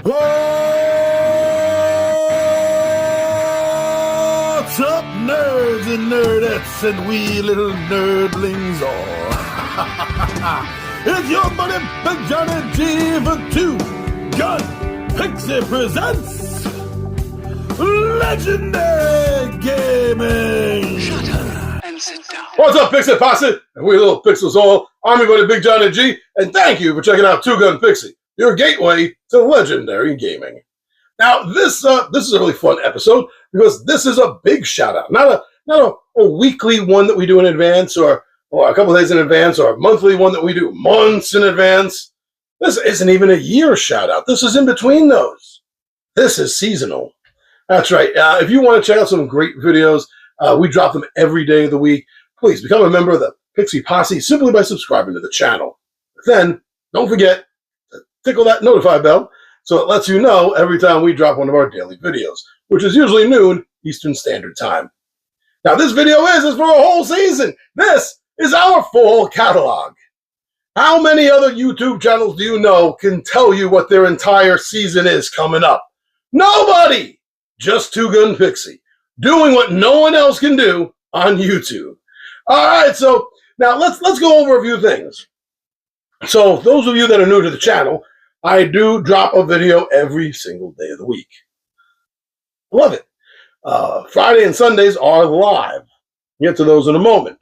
What's up, nerds and nerdettes and wee little nerdlings all? It's your buddy Big Johnny G for Two Gun Pixie presents Legendary Gaming. Shut up and sit down. What's up, Pixie Posse? And we little pixels all. I'm your buddy Big Johnny G, and thank you for checking out Two Gun Pixie, your gateway to legendary gaming. Now, this is a really fun episode because this is a big shout out, not a weekly one that we do in advance, or a couple days in advance, or a monthly one that we do months in advance. This isn't even a year shout out. This is in between those. This is seasonal. That's right. If you want to check out some great videos, we drop them every day of the week. Please become a member of the Pixie Posse simply by subscribing to the channel. Then, don't forget to tickle that notify bell so it lets you know every time we drop one of our daily videos, which is usually noon Eastern Standard Time. Now, this video is for a whole season. This is our full catalog. How many other YouTube channels do you know can tell you what their entire season is coming up? Nobody! Just Two Gun Pixie, doing what no one else can do on YouTube. All right, so now let's go over a few things. So those of you that are new to the channel, I do drop a video every single day of the week. Love it. Friday and Sundays are live. We'll get to those in a moment.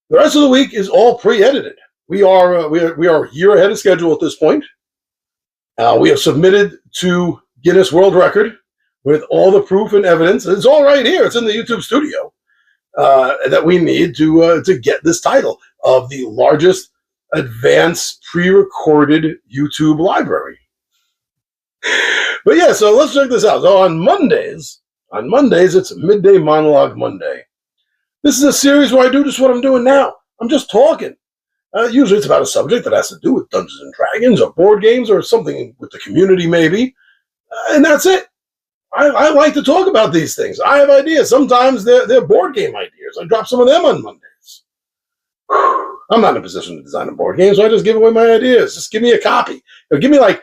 The rest of the week is all pre-edited. We are a year ahead of schedule at this point. We have submitted to Guinness World Record with all the proof and evidence. It's all right here. It's in the YouTube studio that we need to get this title of the largest advanced pre-recorded YouTube library. But yeah, so let's check this out. So on Mondays, it's Midday Monologue Monday. This is a series where I do just what I'm doing now. I'm just talking. Usually it's about a subject that has to do with Dungeons and Dragons or board games or something with the community maybe. And that's it. I like to talk about these things. I have ideas. Sometimes they're board game ideas. I drop some of them on Mondays. I'm not in a position to design a board game, so I just give away my ideas. Just give me a copy. Give me like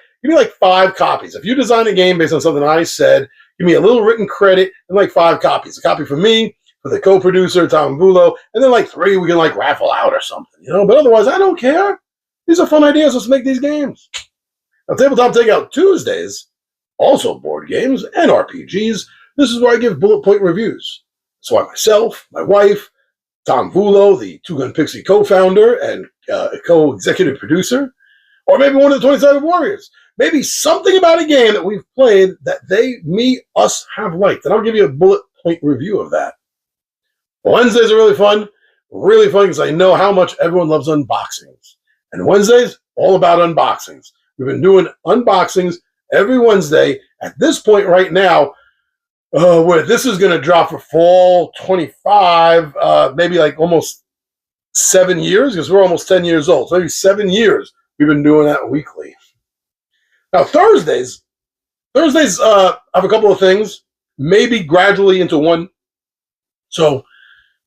5 copies. If you design a game based on something I said, give me a little written credit and like 5 copies. A copy for me, for the co-producer, Tom Bulo, and then like 3 we can like raffle out or something, you know? But otherwise, I don't care. These are fun ideas. Let's make these games. Now, Tabletop Takeout Tuesdays, also board games and RPGs. This is where I give bullet point reviews. So I myself, my wife, Tom Vulo, the Two Gun Pixie co-founder and co-executive producer, or maybe one of the 20-sided warriors. Maybe something about a game that we've played that us have liked. And I'll give you a bullet point review of that. Wednesdays are really fun because I know how much everyone loves unboxings. And Wednesdays, all about unboxings. We've been doing unboxings every Wednesday. At this point right now, where this is going to drop for fall 25, maybe like almost 7 years, because we're almost 10 years old. So maybe 7 years we've been doing that weekly. Now Thursdays have a couple of things, maybe gradually into one. So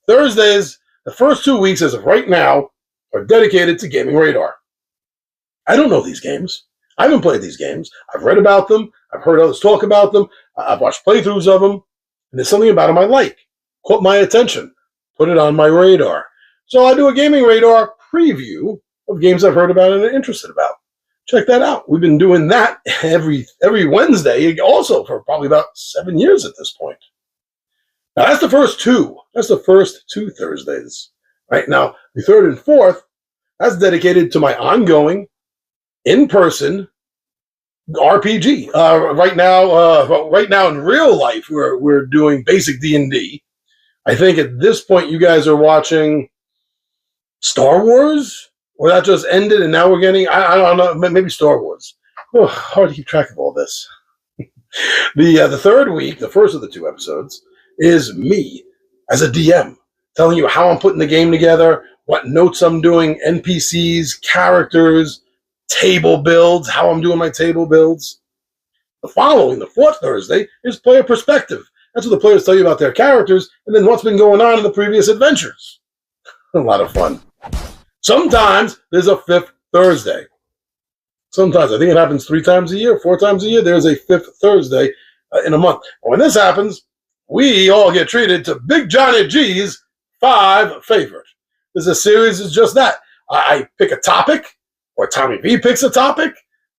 Thursdays, the first 2 weeks as of right now, are dedicated to Gaming Radar. I don't know these games. I haven't played these games. I've read about them. I've heard others talk about them. I've watched playthroughs of them. And there's something about them I like. Caught my attention. Put it on my radar. So I do a Gaming Radar preview of games I've heard about and am interested about. Check that out. We've been doing that every Wednesday, also for probably about 7 years at this point. Now that's the first 2. That's the first 2 Thursdays. Right now, the 3rd and 4th, that's dedicated to my ongoing in-person RPG. Right now in real life, we're doing basic D&D. I think at this point you guys are watching Star Wars, or that just ended, and now we're getting I don't know, maybe Star Wars. Oh, hard to keep track of all this. The third week, the first of the 2 episodes, is me as a DM telling you how I'm putting the game together, what notes I'm doing, NPCs, characters, table builds, how I'm doing my table builds. The 4th Thursday, is player perspective. That's what the players tell you about their characters and then what's been going on in the previous adventures. A lot of fun. Sometimes there's a 5th Thursday. Sometimes. I think it happens 3 times a year, 4 times a year. There's a 5th Thursday in a month. And when this happens, we all get treated to Big Johnny G's 5 Favorite. This is a series is just that. I pick a topic, or Tommy V picks a topic,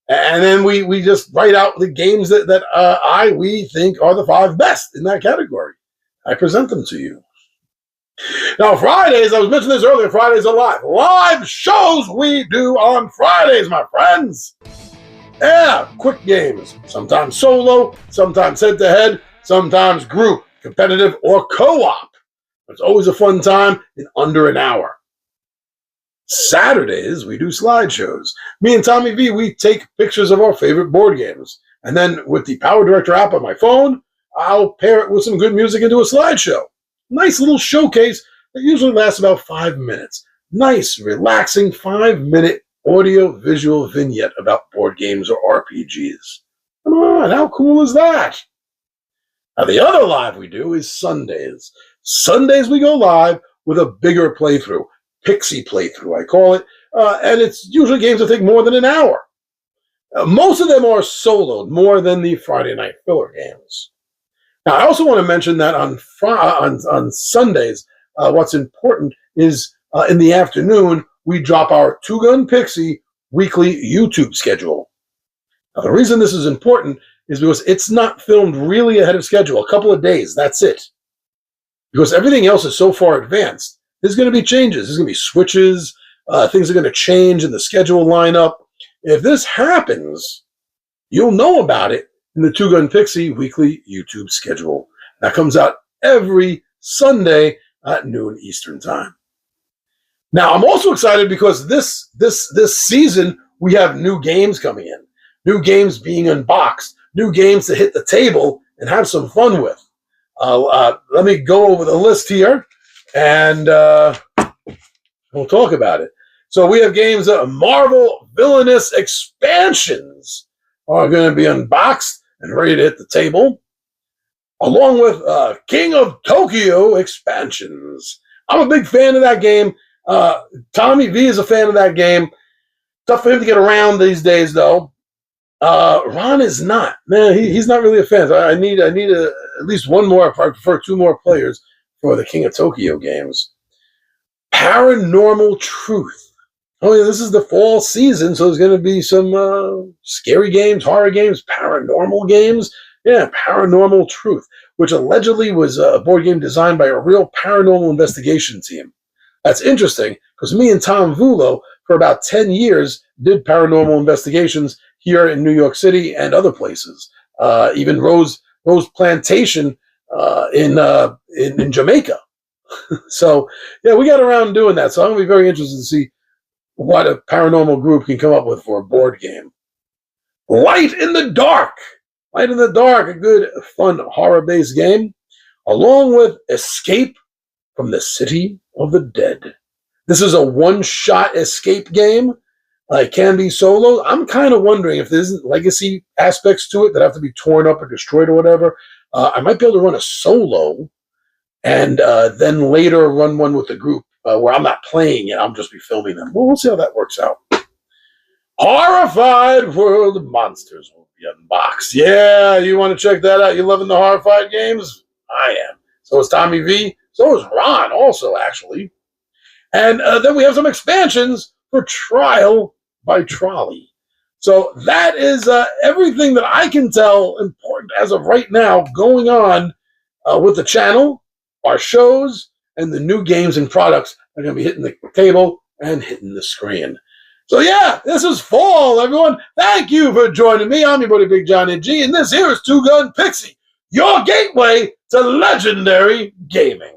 and then we just write out the games that we think are the 5 best in that category. I present them to you. Now, Fridays, I was mentioning this earlier, Fridays are live. Live shows we do on Fridays, my friends. Yeah, quick games. Sometimes solo, sometimes head-to-head, sometimes group, competitive, or co-op. It's always a fun time in under an hour. Saturdays, we do slideshows. Me and Tommy V, we take pictures of our favorite board games. And then with the Power Director app on my phone, I'll pair it with some good music and do a slideshow. Nice little showcase that usually lasts about 5 minutes. Nice, relaxing 5-minute audio-visual vignette about board games or RPGs. Come on, how cool is that? Now, the other live we do is Sundays. Sundays we go live with a bigger playthrough. Pixie playthrough, I call it. And it's usually games that take more than an hour. Most of them are soloed, more than the Friday night filler games. Now, I also want to mention that on Sundays, what's important is in the afternoon, we drop our Two Gun Pixie weekly YouTube schedule. Now, the reason this is important is because it's not filmed really ahead of schedule, a couple of days, that's it. Because everything else is so far advanced. There's going to be changes, there's going to be switches, things are going to change in the schedule lineup. If this happens, you'll know about it in the Two Gun Pixie weekly YouTube schedule. That comes out every Sunday at noon Eastern Time. Now, I'm also excited because this season we have new games coming in, new games being unboxed, new games to hit the table and have some fun with. Let me go over the list here, and we'll talk about it. So we have games Marvel Villainous Expansions are going to be unboxed and ready to hit the table, along with King of Tokyo Expansions. I'm a big fan of that game. Tommy V is a fan of that game. Tough for him to get around these days, though. Ron is not. Man, he's not really a fan. So I need at least one more. I prefer 2 more players for the King of Tokyo games. Paranormal Truth. Oh yeah, this is the fall season, so there's going to be some scary games, horror games, paranormal games. Yeah, Paranormal Truth, which allegedly was a board game designed by a real paranormal investigation team. That's interesting, because me and Tom Vulo, for about 10 years, did paranormal investigations here in New York City and other places. Even Rose Plantation in Jamaica. So, yeah, we got around doing that. So I'm going to be very interested to see what a paranormal group can come up with for a board game. Light in the Dark. Light in the Dark, a good, fun, horror-based game, along with Escape from the City of the Dead. This is a one-shot escape game. It can be solo. I'm kind of wondering if there's legacy aspects to it that have to be torn up or destroyed or whatever. I might be able to run a solo and then later run one with the group where I'm not playing it. I'll just be filming them. Well, we'll see how that works out. Horrified World of Monsters will be unboxed. Yeah, you want to check that out? You loving the Horrified games? I am. So is Tommy V. So is Ron also, actually. And then we have some expansions for Trial by Trolley. So that is everything that I can tell important as of right now going on with the channel, our shows, and the new games and products that are going to be hitting the table and hitting the screen. So yeah, this is fall, everyone. Thank you for joining me. I'm your buddy Big Johnny G, and this here is Two Gun Pixie, your gateway to legendary gaming.